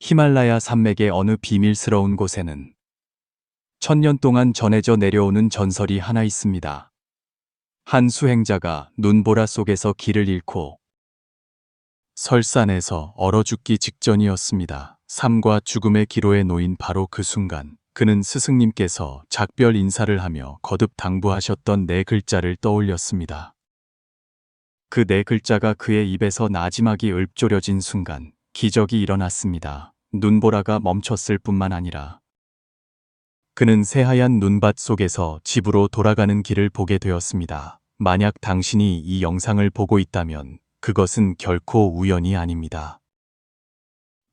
히말라야 산맥의 어느 비밀스러운 곳에는 천년 동안 전해져 내려오는 전설이 하나 있습니다. 한 수행자가 눈보라 속에서 길을 잃고 설산에서 얼어 죽기 직전이었습니다. 삶과 죽음의 기로에 놓인 바로 그 순간, 그는 스승님께서 작별 인사를 하며 거듭 당부하셨던 네 글자를 떠올렸습니다. 그 네 글자가 그의 입에서 나지막이 읊조려진 순간, 기적이 일어났습니다. 눈보라가 멈췄을 뿐만 아니라 그는 새하얀 눈밭 속에서 집으로 돌아가는 길을 보게 되었습니다. 만약 당신이 이 영상을 보고 있다면 그것은 결코 우연이 아닙니다.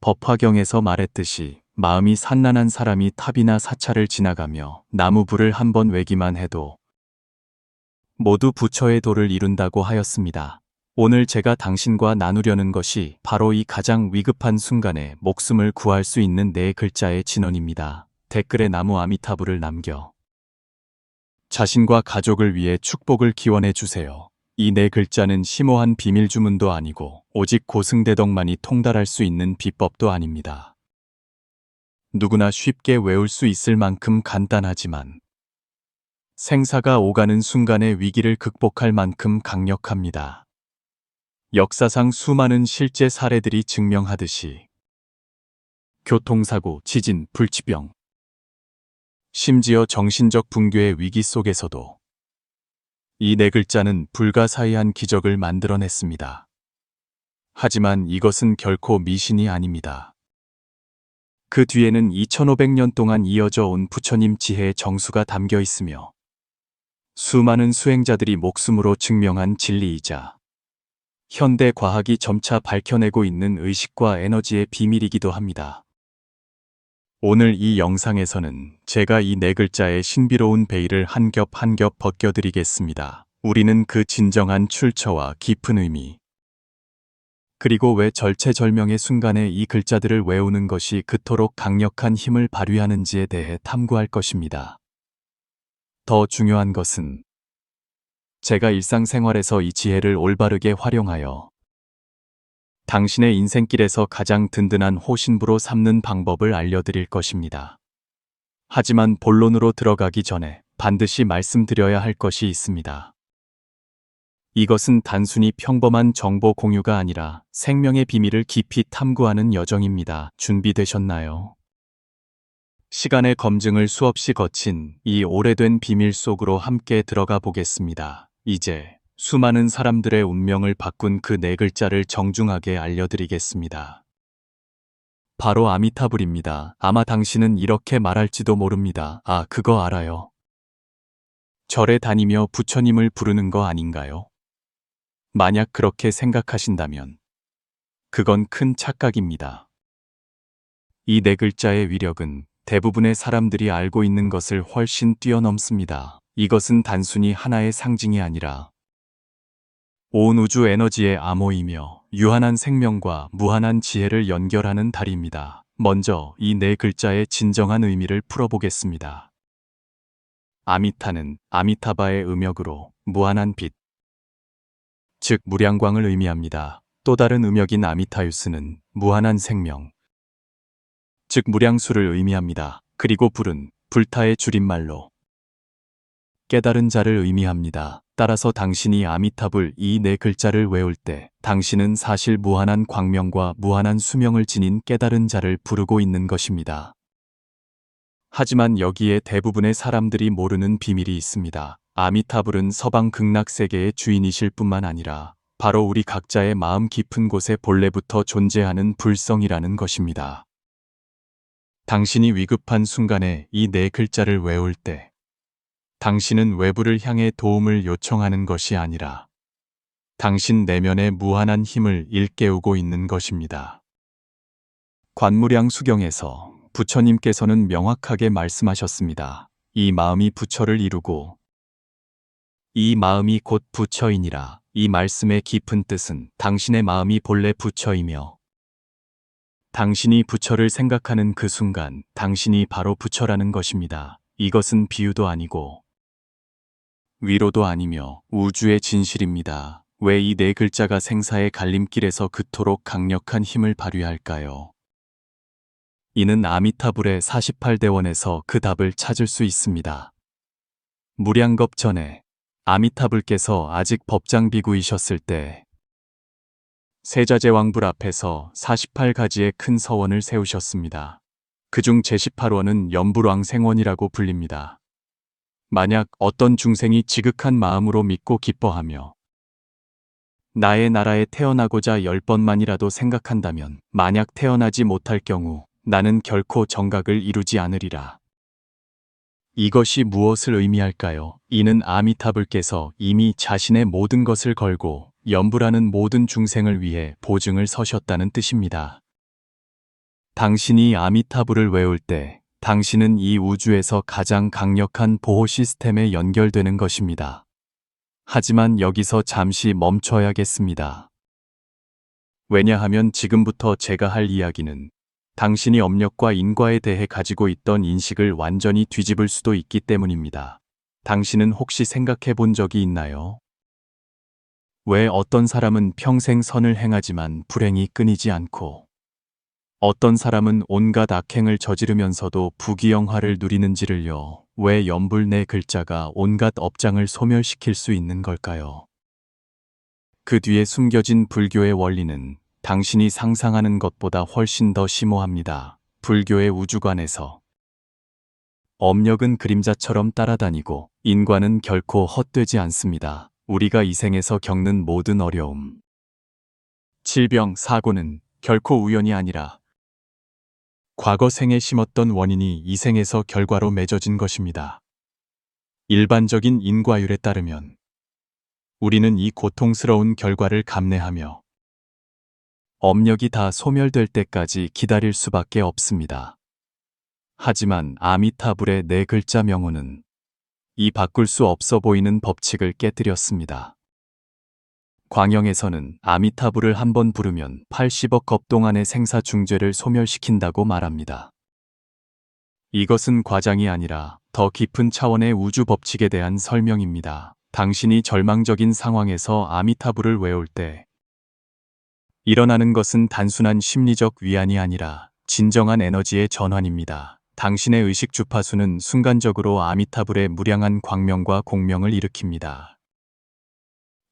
법화경에서 말했듯이 마음이 산란한 사람이 탑이나 사찰을 지나가며 나무불을 한번 외기만 해도 모두 부처의 도를 이룬다고 하였습니다. 오늘 제가 당신과 나누려는 것이 바로 이 가장 위급한 순간에 목숨을 구할 수 있는 네 글자의 진원입니다. 댓글에 나무 아미타불을 남겨 자신과 가족을 위해 축복을 기원해 주세요. 이 네 글자는 심오한 비밀 주문도 아니고 오직 고승대덕만이 통달할 수 있는 비법도 아닙니다. 누구나 쉽게 외울 수 있을 만큼 간단하지만 생사가 오가는 순간의 위기를 극복할 만큼 강력합니다. 역사상 수많은 실제 사례들이 증명하듯이 교통사고, 지진, 불치병, 심지어 정신적 붕괴의 위기 속에서도 이 네 글자는 불가사의한 기적을 만들어냈습니다. 하지만 이것은 결코 미신이 아닙니다. 그 뒤에는 2500년 동안 이어져 온 부처님 지혜의 정수가 담겨 있으며 수많은 수행자들이 목숨으로 증명한 진리이자 현대 과학이 점차 밝혀내고 있는 의식과 에너지의 비밀이기도 합니다. 오늘 이 영상에서는 제가 이 네 글자의 신비로운 베일을 한 겹 한 겹 벗겨드리겠습니다. 우리는 그 진정한 출처와 깊은 의미, 그리고 왜 절체절명의 순간에 이 글자들을 외우는 것이 그토록 강력한 힘을 발휘하는지에 대해 탐구할 것입니다. 더 중요한 것은 제가 일상생활에서 이 지혜를 올바르게 활용하여 당신의 인생길에서 가장 든든한 호신부로 삼는 방법을 알려드릴 것입니다. 하지만 본론으로 들어가기 전에 반드시 말씀드려야 할 것이 있습니다. 이것은 단순히 평범한 정보 공유가 아니라 생명의 비밀을 깊이 탐구하는 여정입니다. 준비되셨나요? 시간의 검증을 수없이 거친 이 오래된 비밀 속으로 함께 들어가 보겠습니다. 이제 수많은 사람들의 운명을 바꾼 그 네 글자를 정중하게 알려드리겠습니다. 바로 아미타불입니다. 아마 당신은 이렇게 말할지도 모릅니다. 아, 그거 알아요. 절에 다니며 부처님을 부르는 거 아닌가요? 만약 그렇게 생각하신다면 그건 큰 착각입니다. 이 네 글자의 위력은 대부분의 사람들이 알고 있는 것을 훨씬 뛰어넘습니다. 이것은 단순히 하나의 상징이 아니라 온 우주 에너지의 암호이며 유한한 생명과 무한한 지혜를 연결하는 다리입니다. 먼저 이 네 글자의 진정한 의미를 풀어보겠습니다. 아미타는 아미타바의 음역으로 무한한 빛, 즉 무량광을 의미합니다. 또 다른 음역인 아미타유스는 무한한 생명, 즉 무량수를 의미합니다. 그리고 불은 불타의 줄임말로 깨달은 자를 의미합니다. 따라서 당신이 아미타불 이 네 글자를 외울 때 당신은 사실 무한한 광명과 무한한 수명을 지닌 깨달은 자를 부르고 있는 것입니다. 하지만 여기에 대부분의 사람들이 모르는 비밀이 있습니다. 아미타불은 서방 극락세계의 주인이실 뿐만 아니라 바로 우리 각자의 마음 깊은 곳에 본래부터 존재하는 불성이라는 것입니다. 당신이 위급한 순간에 이 네 글자를 외울 때 당신은 외부를 향해 도움을 요청하는 것이 아니라 당신 내면의 무한한 힘을 일깨우고 있는 것입니다. 관무량 수경에서 부처님께서는 명확하게 말씀하셨습니다. 이 마음이 부처를 이루고 이 마음이 곧 부처이니라. 이 말씀의 깊은 뜻은 당신의 마음이 본래 부처이며 당신이 부처를 생각하는 그 순간 당신이 바로 부처라는 것입니다. 이것은 비유도 아니고 위로도 아니며 우주의 진실입니다. 왜 이 네 글자가 생사의 갈림길에서 그토록 강력한 힘을 발휘할까요? 이는 아미타불의 48대원에서 그 답을 찾을 수 있습니다. 무량겁 전에 아미타불께서 아직 법장비구이셨을 때 세자제왕불 앞에서 48가지의 큰 서원을 세우셨습니다. 그중 제18원은 연불왕생원이라고 불립니다. 만약 어떤 중생이 지극한 마음으로 믿고 기뻐하며 나의 나라에 태어나고자 10번만이라도 생각한다면 만약 태어나지 못할 경우 나는 결코 정각을 이루지 않으리라. 이것이 무엇을 의미할까요? 이는 아미타불께서 이미 자신의 모든 것을 걸고 연불하는 모든 중생을 위해 보증을 서셨다는 뜻입니다. 당신이 아미타불을 외울 때 당신은 이 우주에서 가장 강력한 보호 시스템에 연결되는 것입니다. 하지만 여기서 잠시 멈춰야겠습니다. 왜냐하면 지금부터 제가 할 이야기는 당신이 업력과 인과에 대해 가지고 있던 인식을 완전히 뒤집을 수도 있기 때문입니다. 당신은 혹시 생각해 본 적이 있나요? 왜 어떤 사람은 평생 선을 행하지만 불행이 끊이지 않고 어떤 사람은 온갖 악행을 저지르면서도 부귀영화를 누리는지를요. 왜 연불 네 글자가 온갖 업장을 소멸시킬 수 있는 걸까요? 그 뒤에 숨겨진 불교의 원리는 당신이 상상하는 것보다 훨씬 더 심오합니다. 불교의 우주관에서 업력은 그림자처럼 따라다니고 인과는 결코 헛되지 않습니다. 우리가 이 생에서 겪는 모든 어려움, 질병, 사고는 결코 우연이 아니라 과거 생에 심었던 원인이 이 생에서 결과로 맺어진 것입니다. 일반적인 인과율에 따르면 우리는 이 고통스러운 결과를 감내하며 업력이 다 소멸될 때까지 기다릴 수밖에 없습니다. 하지만 아미타불의 네 글자 명호는 이 바꿀 수 없어 보이는 법칙을 깨뜨렸습니다. 광영에서는 아미타불을 한 번 부르면 80억 겁 동안의 생사중죄를 소멸시킨다고 말합니다. 이것은 과장이 아니라 더 깊은 차원의 우주 법칙에 대한 설명입니다. 당신이 절망적인 상황에서 아미타불을 외울 때 일어나는 것은 단순한 심리적 위안이 아니라 진정한 에너지의 전환입니다. 당신의 의식 주파수는 순간적으로 아미타불의 무량한 광명과 공명을 일으킵니다.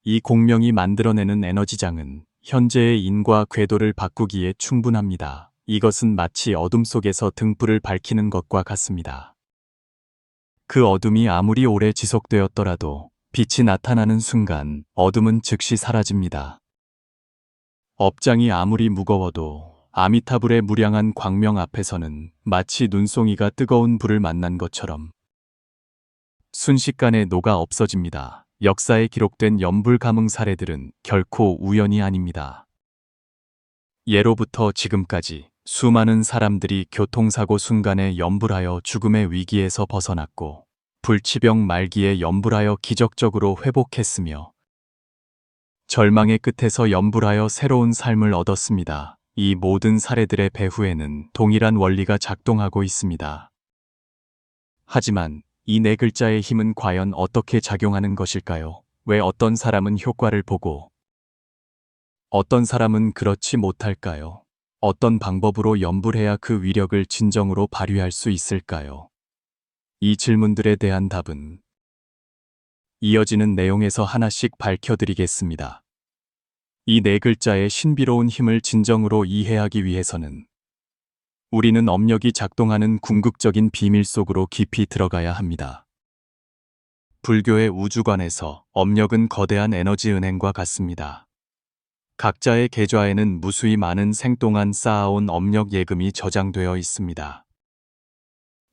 이 공명이 만들어내는 에너지장은 현재의 인과 궤도를 바꾸기에 충분합니다. 이것은 마치 어둠 속에서 등불을 밝히는 것과 같습니다. 그 어둠이 아무리 오래 지속되었더라도 빛이 나타나는 순간 어둠은 즉시 사라집니다. 업장이 아무리 무거워도 아미타불의 무량한 광명 앞에서는 마치 눈송이가 뜨거운 불을 만난 것처럼 순식간에 녹아 없어집니다. 역사에 기록된 연불 감흥 사례들은 결코 우연이 아닙니다. 예로부터 지금까지 수많은 사람들이 교통사고 순간에 연불하여 죽음의 위기에서 벗어났고 불치병 말기에 연불하여 기적적으로 회복했으며 절망의 끝에서 연불하여 새로운 삶을 얻었습니다. 이 모든 사례들의 배후에는 동일한 원리가 작동하고 있습니다. 하지만 이 네 글자의 힘은 과연 어떻게 작용하는 것일까요? 왜 어떤 사람은 효과를 보고 어떤 사람은 그렇지 못할까요? 어떤 방법으로 연불해야 그 위력을 진정으로 발휘할 수 있을까요? 이 질문들에 대한 답은 이어지는 내용에서 하나씩 밝혀드리겠습니다. 이 네 글자의 신비로운 힘을 진정으로 이해하기 위해서는 우리는 업력이 작동하는 궁극적인 비밀 속으로 깊이 들어가야 합니다. 불교의 우주관에서 업력은 거대한 에너지 은행과 같습니다. 각자의 계좌에는 무수히 많은 생 동안 쌓아온 업력 예금이 저장되어 있습니다.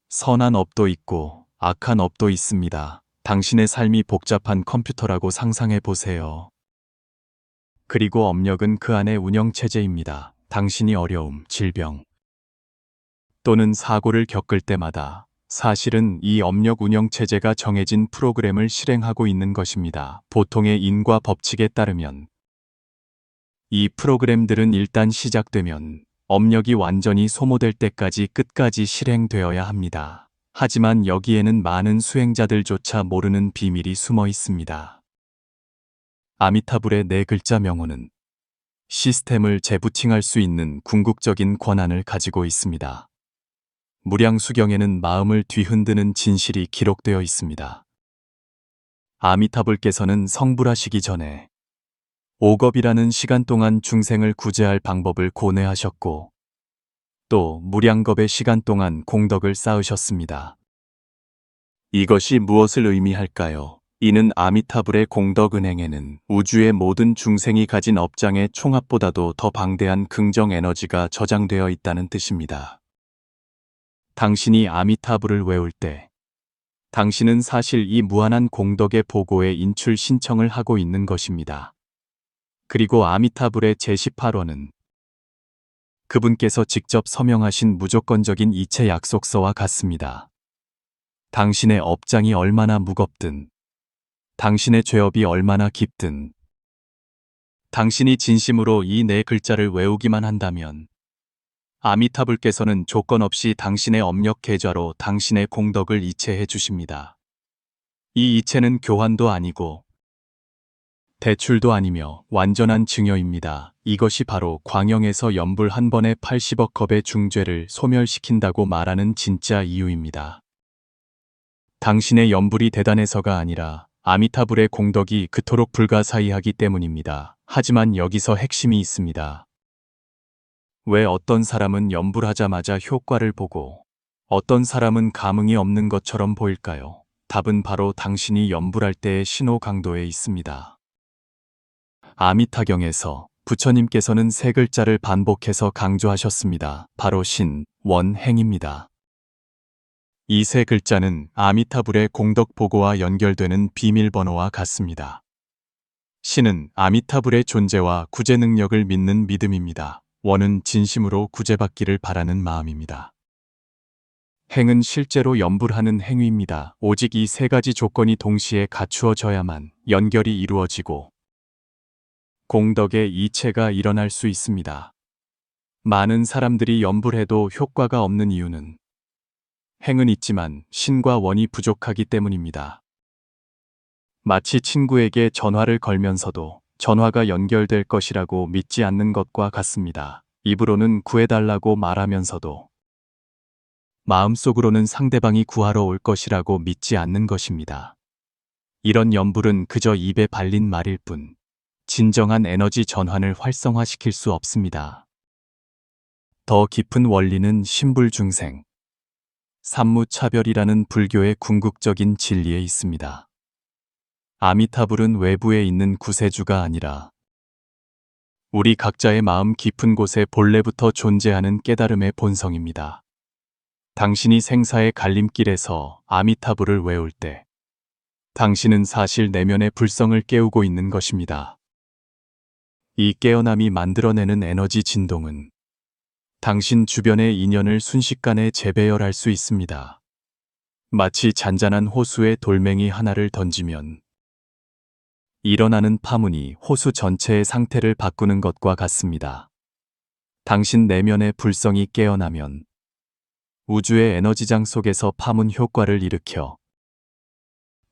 선한 업도 있고 악한 업도 있습니다. 당신의 삶이 복잡한 컴퓨터라고 상상해 보세요. 그리고 업력은 그 안의 운영체제입니다. 당신이 어려움, 질병 또는 사고를 겪을 때마다 사실은 이 업력 운영체제가 정해진 프로그램을 실행하고 있는 것입니다. 보통의 인과 법칙에 따르면 이 프로그램들은 일단 시작되면 업력이 완전히 소모될 때까지 끝까지 실행되어야 합니다. 하지만 여기에는 많은 수행자들조차 모르는 비밀이 숨어 있습니다. 아미타불의 네 글자 명호는 시스템을 재부팅할 수 있는 궁극적인 권한을 가지고 있습니다. 무량수경에는 마음을 뒤흔드는 진실이 기록되어 있습니다. 아미타불께서는 성불하시기 전에 5겁이라는 시간 동안 중생을 구제할 방법을 고뇌하셨고 또 무량겁의 시간 동안 공덕을 쌓으셨습니다. 이것이 무엇을 의미할까요? 이는 아미타불의 공덕은행에는 우주의 모든 중생이 가진 업장의 총합보다도 더 방대한 긍정 에너지가 저장되어 있다는 뜻입니다. 당신이 아미타불을 외울 때 당신은 사실 이 무한한 공덕의 보고에 인출 신청을 하고 있는 것입니다. 그리고 아미타불의 제18호는 그분께서 직접 서명하신 무조건적인 이체 약속서와 같습니다. 당신의 업장이 얼마나 무겁든, 당신의 죄업이 얼마나 깊든, 당신이 진심으로 이 네 글자를 외우기만 한다면 아미타불께서는 조건 없이 당신의 업력 계좌로 당신의 공덕을 이체해 주십니다. 이 이체는 교환도 아니고 대출도 아니며 완전한 증여입니다. 이것이 바로 광영에서 연불 한 번에 80억 겁의 중죄를 소멸시킨다고 말하는 진짜 이유입니다. 당신의 연불이 대단해서가 아니라 아미타불의 공덕이 그토록 불가사의하기 때문입니다. 하지만 여기서 핵심이 있습니다. 왜 어떤 사람은 연불하자마자 효과를 보고 어떤 사람은 감흥이 없는 것처럼 보일까요? 답은 바로 당신이 연불할 때의 신호 강도에 있습니다. 아미타경에서 부처님께서는 세 글자를 반복해서 강조하셨습니다. 바로 신, 원, 행입니다. 이 세 글자는 아미타불의 공덕 보고와 연결되는 비밀번호와 같습니다. 신은 아미타불의 존재와 구제 능력을 믿는 믿음입니다. 원은 진심으로 구제받기를 바라는 마음입니다. 행은 실제로 연불하는 행위입니다. 오직 이 세 가지 조건이 동시에 갖추어져야만 연결이 이루어지고 공덕의 이체가 일어날 수 있습니다. 많은 사람들이 연불해도 효과가 없는 이유는 행은 있지만 신과 원이 부족하기 때문입니다. 마치 친구에게 전화를 걸면서도 전화가 연결될 것이라고 믿지 않는 것과 같습니다. 입으로는 구해달라고 말하면서도 마음속으로는 상대방이 구하러 올 것이라고 믿지 않는 것입니다. 이런 연불은 그저 입에 발린 말일 뿐 진정한 에너지 전환을 활성화시킬 수 없습니다. 더 깊은 원리는 신불중생, 삼무차별이라는 불교의 궁극적인 진리에 있습니다. 아미타불은 외부에 있는 구세주가 아니라 우리 각자의 마음 깊은 곳에 본래부터 존재하는 깨달음의 본성입니다. 당신이 생사의 갈림길에서 아미타불을 외울 때 당신은 사실 내면의 불성을 깨우고 있는 것입니다. 이 깨어남이 만들어내는 에너지 진동은 당신 주변의 인연을 순식간에 재배열할 수 있습니다. 마치 잔잔한 호수에 돌멩이 하나를 던지면 일어나는 파문이 호수 전체의 상태를 바꾸는 것과 같습니다. 당신 내면의 불성이 깨어나면 우주의 에너지장 속에서 파문 효과를 일으켜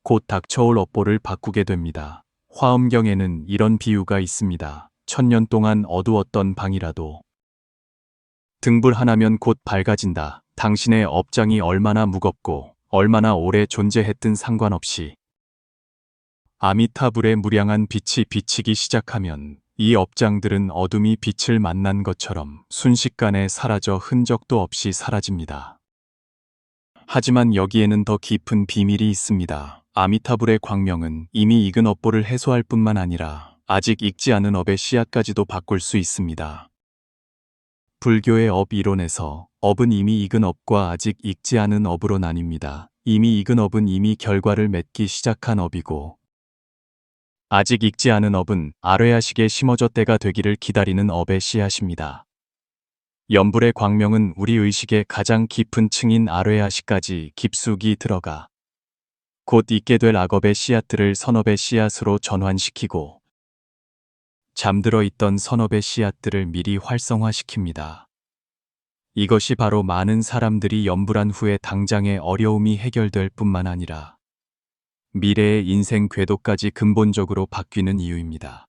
곧 닥쳐올 업보를 바꾸게 됩니다. 화엄경에는 이런 비유가 있습니다. 1000년 동안 어두웠던 방이라도 등불 하나면 곧 밝아진다. 당신의 업장이 얼마나 무겁고 얼마나 오래 존재했든 상관없이 아미타불의 무량한 빛이 비치기 시작하면 이 업장들은 어둠이 빛을 만난 것처럼 순식간에 사라져 흔적도 없이 사라집니다. 하지만 여기에는 더 깊은 비밀이 있습니다. 아미타불의 광명은 이미 익은 업보를 해소할 뿐만 아니라 아직 익지 않은 업의 씨앗까지도 바꿀 수 있습니다. 불교의 업 이론에서 업은 이미 익은 업과 아직 익지 않은 업으로 나뉩니다. 이미 익은 업은 이미 결과를 맺기 시작한 업이고 아직 익지 않은 업은 아뢰야식에 심어져 때가 되기를 기다리는 업의 씨앗입니다. 연불의 광명은 우리 의식의 가장 깊은 층인 아뢰야식까지 깊숙이 들어가 곧 익게 될 악업의 씨앗들을 선업의 씨앗으로 전환시키고 잠들어 있던 선업의 씨앗들을 미리 활성화시킵니다. 이것이 바로 많은 사람들이 연불한 후에 당장의 어려움이 해결될 뿐만 아니라 미래의 인생 궤도까지 근본적으로 바뀌는 이유입니다.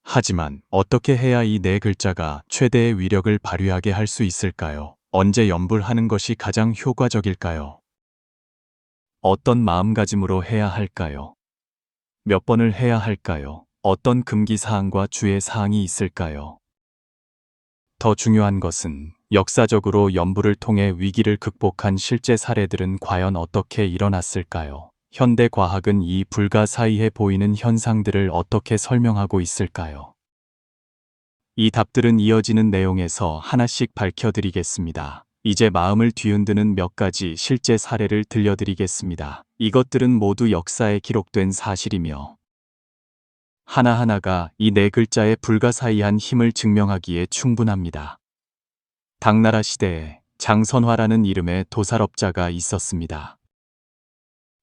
하지만 어떻게 해야 이 네 글자가 최대의 위력을 발휘하게 할 수 있을까요? 언제 염불하는 것이 가장 효과적일까요? 어떤 마음가짐으로 해야 할까요? 몇 번을 해야 할까요? 어떤 금기 사항과 주의 사항이 있을까요? 더 중요한 것은 역사적으로 염불을 통해 위기를 극복한 실제 사례들은 과연 어떻게 일어났을까요? 현대 과학은 이 불가사의해 보이는 현상들을 어떻게 설명하고 있을까요? 이 답들은 이어지는 내용에서 하나씩 밝혀드리겠습니다. 이제 마음을 뒤흔드는 몇 가지 실제 사례를 들려드리겠습니다. 이것들은 모두 역사에 기록된 사실이며 하나하나가 이 네 글자의 불가사의한 힘을 증명하기에 충분합니다. 당나라 시대에 장선화라는 이름의 도살업자가 있었습니다.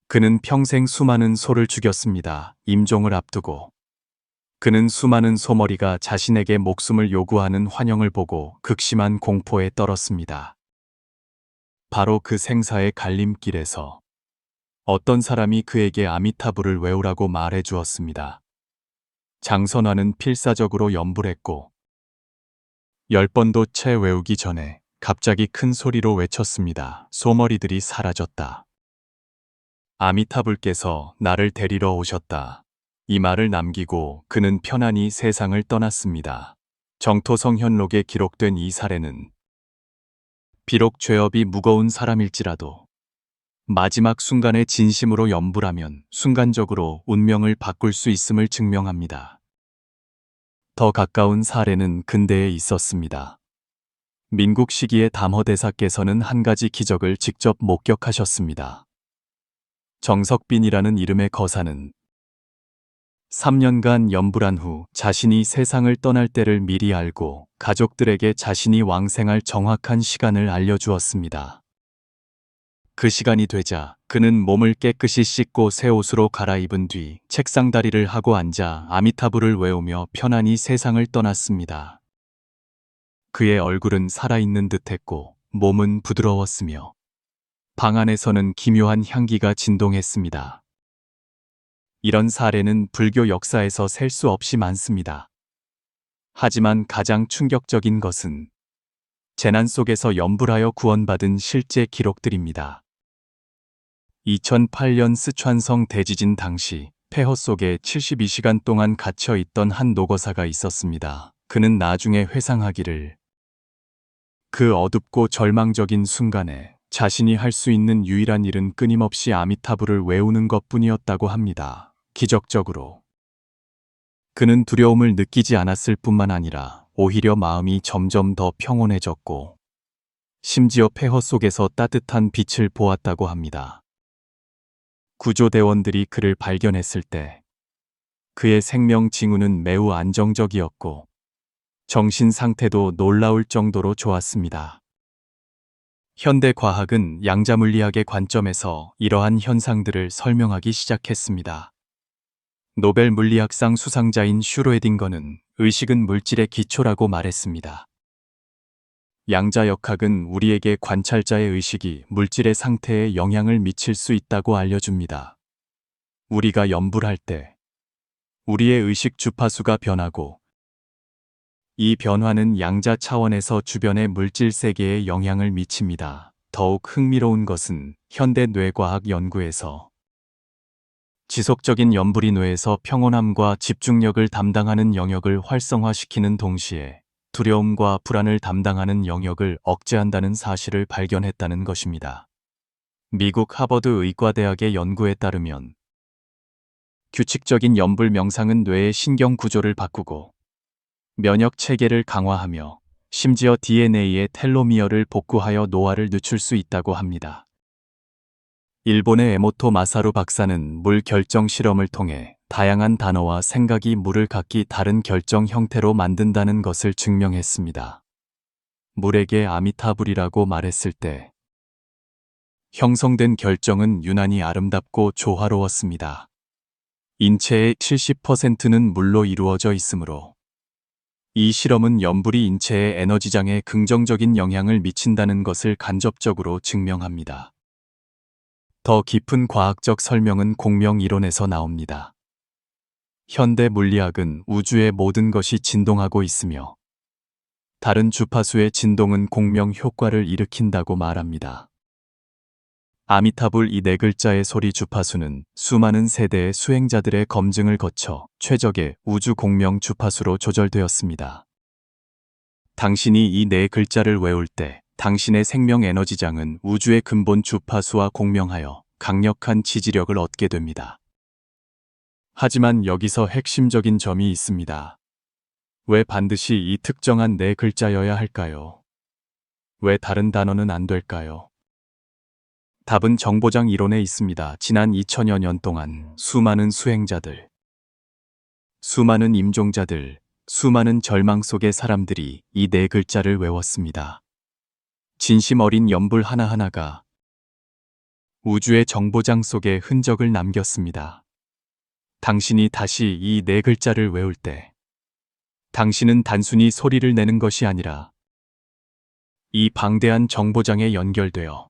그는 평생 수많은 소를 죽였습니다. 임종을 앞두고. 그는 수많은 소머리가 자신에게 목숨을 요구하는 환영을 보고 극심한 공포에 떨었습니다. 바로 그 생사의 갈림길에서 어떤 사람이 그에게 아미타불을 외우라고 말해 주었습니다. 장선화는 필사적으로 염불했고 10번도 채 외우기 전에 갑자기 큰 소리로 외쳤습니다. 소머리들이 사라졌다. 아미타불께서 나를 데리러 오셨다. 이 말을 남기고 그는 편안히 세상을 떠났습니다. 정토성현록에 기록된 이 사례는 비록 죄업이 무거운 사람일지라도 마지막 순간에 진심으로 염불하면 순간적으로 운명을 바꿀 수 있음을 증명합니다. 더 가까운 사례는 근대에 있었습니다. 민국 시기의 담허대사께서는 한 가지 기적을 직접 목격하셨습니다. 정석빈이라는 이름의 거사는 3년간 염불한 후 자신이 세상을 떠날 때를 미리 알고 가족들에게 자신이 왕생할 정확한 시간을 알려주었습니다. 그 시간이 되자 그는 몸을 깨끗이 씻고 새 옷으로 갈아입은 뒤 책상다리를 하고 앉아 아미타불을 외우며 편안히 세상을 떠났습니다. 그의 얼굴은 살아있는 듯했고 몸은 부드러웠으며 방 안에서는 기묘한 향기가 진동했습니다. 이런 사례는 불교 역사에서 셀 수 없이 많습니다. 하지만 가장 충격적인 것은 재난 속에서 염불하여 구원받은 실제 기록들입니다. 2008년 스촨성 대지진 당시 폐허 속에 72시간 동안 갇혀 있던 한 노거사가 있었습니다. 그는 나중에 회상하기를 그 어둡고 절망적인 순간에 자신이 할 수 있는 유일한 일은 끊임없이 아미타불을 외우는 것뿐이었다고 합니다. 기적적으로 그는 두려움을 느끼지 않았을 뿐만 아니라 오히려 마음이 점점 더 평온해졌고 심지어 폐허 속에서 따뜻한 빛을 보았다고 합니다. 구조대원들이 그를 발견했을 때 그의 생명 징후는 매우 안정적이었고 정신 상태도 놀라울 정도로 좋았습니다. 현대 과학은 양자물리학의 관점에서 이러한 현상들을 설명하기 시작했습니다. 노벨 물리학상 수상자인 슈로에딩거는 의식은 물질의 기초라고 말했습니다. 양자역학은 우리에게 관찰자의 의식이 물질의 상태에 영향을 미칠 수 있다고 알려줍니다. 우리가 염불할 때 우리의 의식 주파수가 변하고 이 변화는 양자 차원에서 주변의 물질 세계에 영향을 미칩니다. 더욱 흥미로운 것은 현대 뇌과학 연구에서 지속적인 염불이 뇌에서 평온함과 집중력을 담당하는 영역을 활성화시키는 동시에 두려움과 불안을 담당하는 영역을 억제한다는 사실을 발견했다는 것입니다. 미국 하버드 의과대학의 연구에 따르면 규칙적인 염불 명상은 뇌의 신경 구조를 바꾸고 면역 체계를 강화하며 심지어 DNA의 텔로미어를 복구하여 노화를 늦출 수 있다고 합니다. 일본의 에모토 마사루 박사는 물 결정 실험을 통해 다양한 단어와 생각이 물을 각기 다른 결정 형태로 만든다는 것을 증명했습니다. 물에게 아미타불이라고 말했을 때 형성된 결정은 유난히 아름답고 조화로웠습니다. 인체의 70%는 물로 이루어져 있으므로 이 실험은 염불이 인체의 에너지장에 긍정적인 영향을 미친다는 것을 간접적으로 증명합니다. 더 깊은 과학적 설명은 공명 이론에서 나옵니다. 현대 물리학은 우주의 모든 것이 진동하고 있으며 다른 주파수의 진동은 공명 효과를 일으킨다고 말합니다. 아미타불 이 네 글자의 소리 주파수는 수많은 세대의 수행자들의 검증을 거쳐 최적의 우주 공명 주파수로 조절되었습니다. 당신이 이 네 글자를 외울 때 당신의 생명 에너지장은 우주의 근본 주파수와 공명하여 강력한 지지력을 얻게 됩니다. 하지만 여기서 핵심적인 점이 있습니다. 왜 반드시 이 특정한 네 글자여야 할까요? 왜 다른 단어는 안 될까요? 답은 정보장 이론에 있습니다. 지난 2000여 년 동안 수많은 수행자들, 수많은 임종자들, 수많은 절망 속의 사람들이 이 네 글자를 외웠습니다. 진심 어린 연불 하나하나가 우주의 정보장 속에 흔적을 남겼습니다. 당신이 다시 이 네 글자를 외울 때 당신은 단순히 소리를 내는 것이 아니라 이 방대한 정보장에 연결되어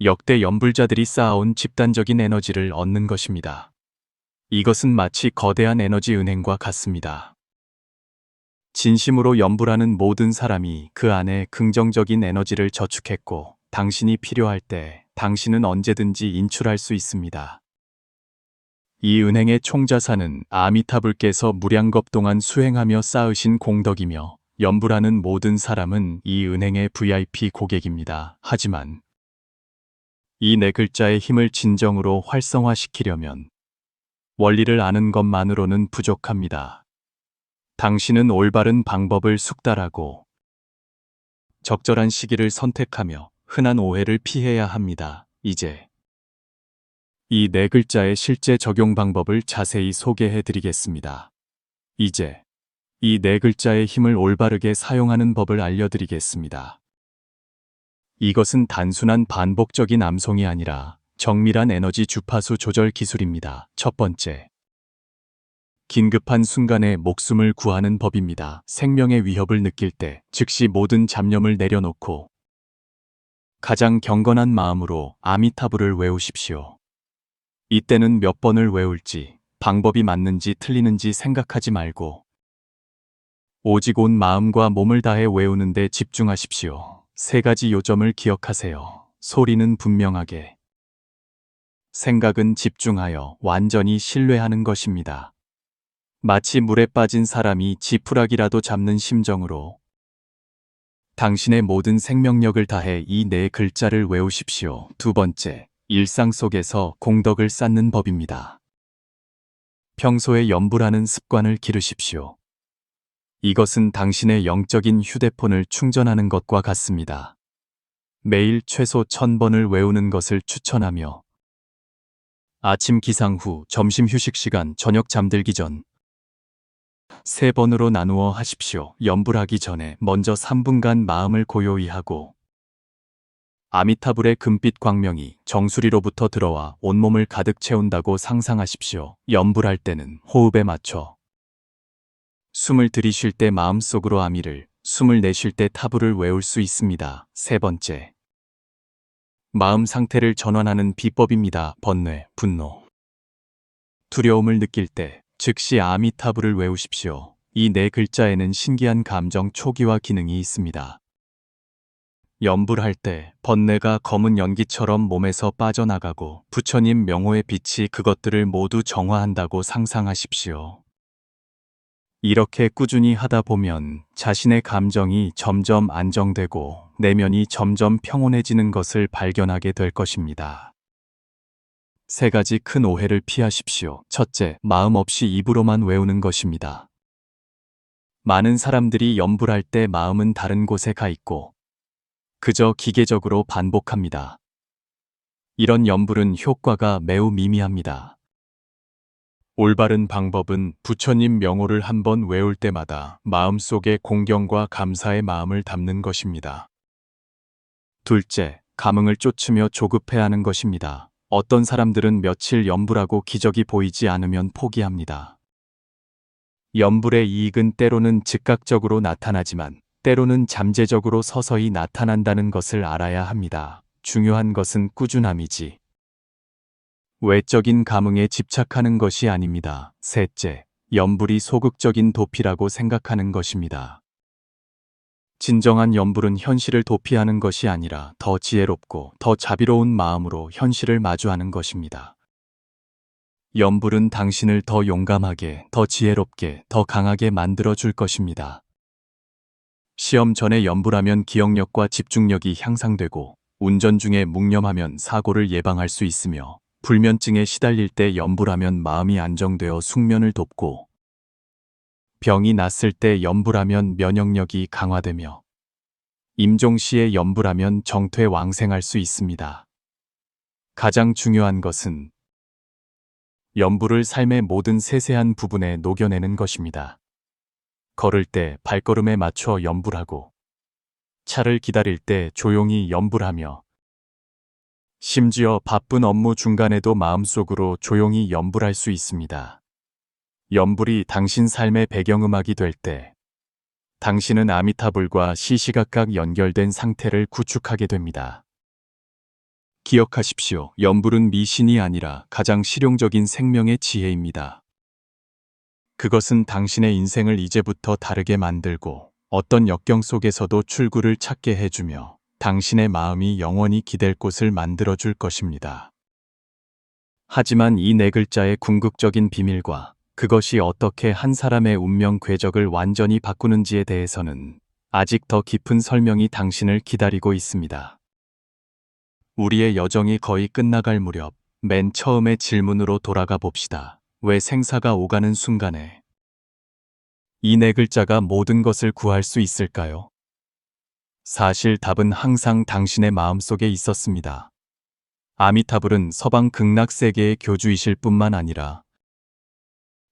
역대 연불자들이 쌓아온 집단적인 에너지를 얻는 것입니다. 이것은 마치 거대한 에너지 은행과 같습니다. 진심으로 연불하는 모든 사람이 그 안에 긍정적인 에너지를 저축했고 당신이 필요할 때 당신은 언제든지 인출할 수 있습니다. 이 은행의 총자산은 아미타불께서 무량겁 동안 수행하며 쌓으신 공덕이며 연불하는 모든 사람은 이 은행의 VIP 고객입니다. 하지만 이 네 글자의 힘을 진정으로 활성화시키려면 원리를 아는 것만으로는 부족합니다. 당신은 올바른 방법을 숙달하고 적절한 시기를 선택하며 흔한 오해를 피해야 합니다. 이제 이 네 글자의 실제 적용 방법을 자세히 소개해 드리겠습니다. 이제 이 네 글자의 힘을 올바르게 사용하는 법을 알려드리겠습니다. 이것은 단순한 반복적인 암송이 아니라 정밀한 에너지 주파수 조절 기술입니다. 첫 번째, 긴급한 순간에 목숨을 구하는 법입니다. 생명의 위협을 느낄 때 즉시 모든 잡념을 내려놓고 가장 경건한 마음으로 아미타불을 외우십시오. 이때는 몇 번을 외울지, 방법이 맞는지 틀리는지 생각하지 말고 오직 온 마음과 몸을 다해 외우는데 집중하십시오. 세 가지 요점을 기억하세요. 소리는 분명하게, 생각은 집중하여 완전히 신뢰하는 것입니다. 마치 물에 빠진 사람이 지푸라기라도 잡는 심정으로 당신의 모든 생명력을 다해 이 네 글자를 외우십시오. 두 번째, 일상 속에서 공덕을 쌓는 법입니다. 평소에 연불하는 습관을 기르십시오. 이것은 당신의 영적인 휴대폰을 충전하는 것과 같습니다. 매일 최소 1000번을 외우는 것을 추천하며 아침 기상 후, 점심 휴식 시간, 저녁 잠들기 전 3번으로 나누어 하십시오. 연불하기 전에 먼저 3분간 마음을 고요히 하고 아미타불의 금빛 광명이 정수리로부터 들어와 온몸을 가득 채운다고 상상하십시오. 연불할 때는 호흡에 맞춰 숨을 들이쉴 때 마음속으로 아미를, 숨을 내쉴 때 타불을 외울 수 있습니다. 세 번째, 마음 상태를 전환하는 비법입니다. 번뇌, 분노, 두려움을 느낄 때 즉시 아미타불을 외우십시오. 이 네 글자에는 신기한 감정 초기화 기능이 있습니다. 연불할 때 번뇌가 검은 연기처럼 몸에서 빠져나가고 부처님 명호의 빛이 그것들을 모두 정화한다고 상상하십시오. 이렇게 꾸준히 하다 보면 자신의 감정이 점점 안정되고 내면이 점점 평온해지는 것을 발견하게 될 것입니다. 세 가지 큰 오해를 피하십시오. 첫째, 마음 없이 입으로만 외우는 것입니다. 많은 사람들이 연불할 때 마음은 다른 곳에 가 있고 그저 기계적으로 반복합니다. 이런 연불은 효과가 매우 미미합니다. 올바른 방법은 부처님 명호를 한번 외울 때마다 마음속에 공경과 감사의 마음을 담는 것입니다. 둘째, 감흥을 쫓으며 조급해하는 것입니다. 어떤 사람들은 며칠 연불하고 기적이 보이지 않으면 포기합니다. 연불의 이익은 때로는 즉각적으로 나타나지만 때로는 잠재적으로 서서히 나타난다는 것을 알아야 합니다. 중요한 것은 꾸준함이지 외적인 감흥에 집착하는 것이 아닙니다. 셋째, 연불이 소극적인 도피라고 생각하는 것입니다. 진정한 염불은 현실을 도피하는 것이 아니라 더 지혜롭고 더 자비로운 마음으로 현실을 마주하는 것입니다. 염불은 당신을 더 용감하게, 더 지혜롭게, 더 강하게 만들어 줄 것입니다. 시험 전에 염불하면 기억력과 집중력이 향상되고, 운전 중에 묵념하면 사고를 예방할 수 있으며, 불면증에 시달릴 때 염불하면 마음이 안정되어 숙면을 돕고, 병이 났을 때 염불하면 면역력이 강화되며, 임종시에 염불하면 정퇴왕생할 수 있습니다. 가장 중요한 것은 염불을 삶의 모든 세세한 부분에 녹여내는 것입니다. 걸을 때 발걸음에 맞춰 염불하고, 차를 기다릴 때 조용히 염불하며, 심지어 바쁜 업무 중간에도 마음속으로 조용히 염불할 수 있습니다. 염불이 당신 삶의 배경음악이 될 때, 당신은 아미타불과 시시각각 연결된 상태를 구축하게 됩니다. 기억하십시오. 염불은 미신이 아니라 가장 실용적인 생명의 지혜입니다. 그것은 당신의 인생을 이제부터 다르게 만들고 어떤 역경 속에서도 출구를 찾게 해주며 당신의 마음이 영원히 기댈 곳을 만들어줄 것입니다. 하지만 이 네 글자의 궁극적인 비밀과 그것이 어떻게 한 사람의 운명 궤적을 완전히 바꾸는지에 대해서는 아직 더 깊은 설명이 당신을 기다리고 있습니다. 우리의 여정이 거의 끝나갈 무렵 맨 처음의 질문으로 돌아가 봅시다. 왜 생사가 오가는 순간에 이 네 글자가 모든 것을 구할 수 있을까요? 사실 답은 항상 당신의 마음속에 있었습니다. 아미타불은 서방 극락 세계의 교주이실 뿐만 아니라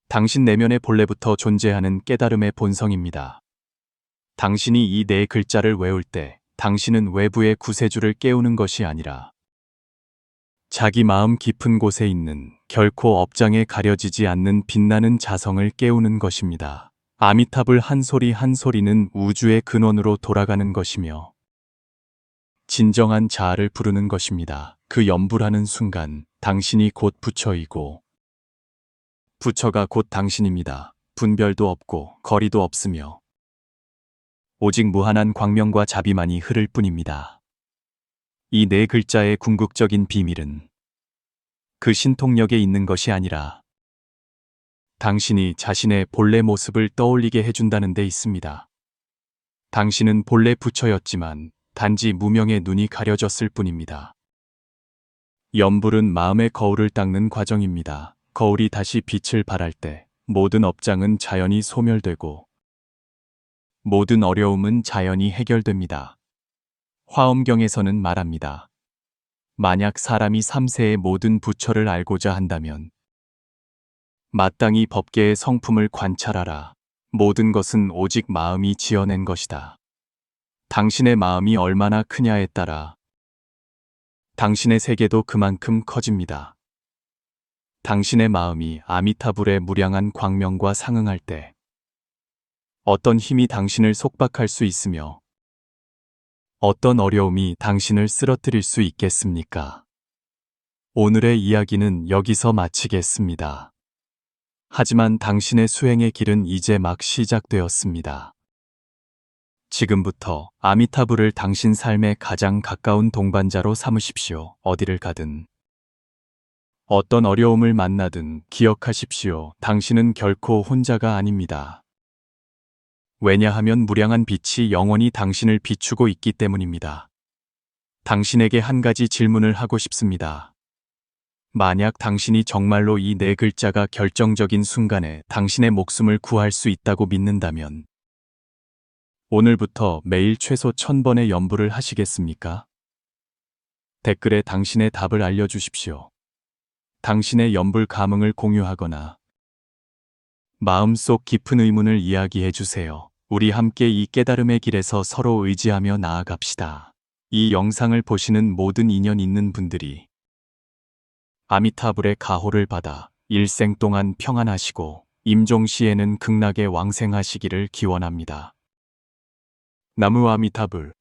당신 내면의 본래부터 존재하는 깨달음의 본성입니다. 당신이 이 네 글자를 외울 때 당신은 외부의 구세주를 깨우는 것이 아니라 자기 마음 깊은 곳에 있는 결코 업장에 가려지지 않는 빛나는 자성을 깨우는 것입니다. 아미타불 한 소리 한 소리는 우주의 근원으로 돌아가는 것이며 진정한 자아를 부르는 것입니다. 그 염불하는 순간 당신이 곧 부처이고 부처가 곧 당신입니다. 분별도 없고 거리도 없으며 오직 무한한 광명과 자비만이 흐를 뿐입니다. 이 네 글자의 궁극적인 비밀은 그 신통력에 있는 것이 아니라 당신이 자신의 본래 모습을 떠올리게 해준다는 데 있습니다. 당신은 본래 부처였지만 단지 무명의 눈이 가려졌을 뿐입니다. 염불은 마음의 거울을 닦는 과정입니다. 거울이 다시 빛을 발할 때 모든 업장은 자연히 소멸되고 모든 어려움은 자연히 해결됩니다. 화엄경에서는 말합니다. 만약 사람이 3세의 모든 부처를 알고자 한다면 마땅히 법계의 성품을 관찰하라. 모든 것은 오직 마음이 지어낸 것이다. 당신의 마음이 얼마나 크냐에 따라 당신의 세계도 그만큼 커집니다. 당신의 마음이 아미타불의 무량한 광명과 상응할 때 어떤 힘이 당신을 속박할 수 있으며 어떤 어려움이 당신을 쓰러뜨릴 수 있겠습니까? 오늘의 이야기는 여기서 마치겠습니다. 하지만 당신의 수행의 길은 이제 막 시작되었습니다. 지금부터 아미타불을 당신 삶의 가장 가까운 동반자로 삼으십시오. 어디를 가든 어떤 어려움을 만나든 기억하십시오. 당신은 결코 혼자가 아닙니다. 왜냐하면 무량한 빛이 영원히 당신을 비추고 있기 때문입니다. 당신에게 한 가지 질문을 하고 싶습니다. 만약 당신이 정말로 이 네 글자가 결정적인 순간에 당신의 목숨을 구할 수 있다고 믿는다면 오늘부터 매일 최소 1000번의 염불을 하시겠습니까? 댓글에 당신의 답을 알려주십시오. 당신의 염불 감흥을 공유하거나 마음속 깊은 의문을 이야기해 주세요. 우리 함께 이 깨달음의 길에서 서로 의지하며 나아갑시다. 이 영상을 보시는 모든 인연 있는 분들이 아미타불의 가호를 받아 일생 동안 평안하시고 임종시에는 극락에 왕생하시기를 기원합니다. 나무 아미타불.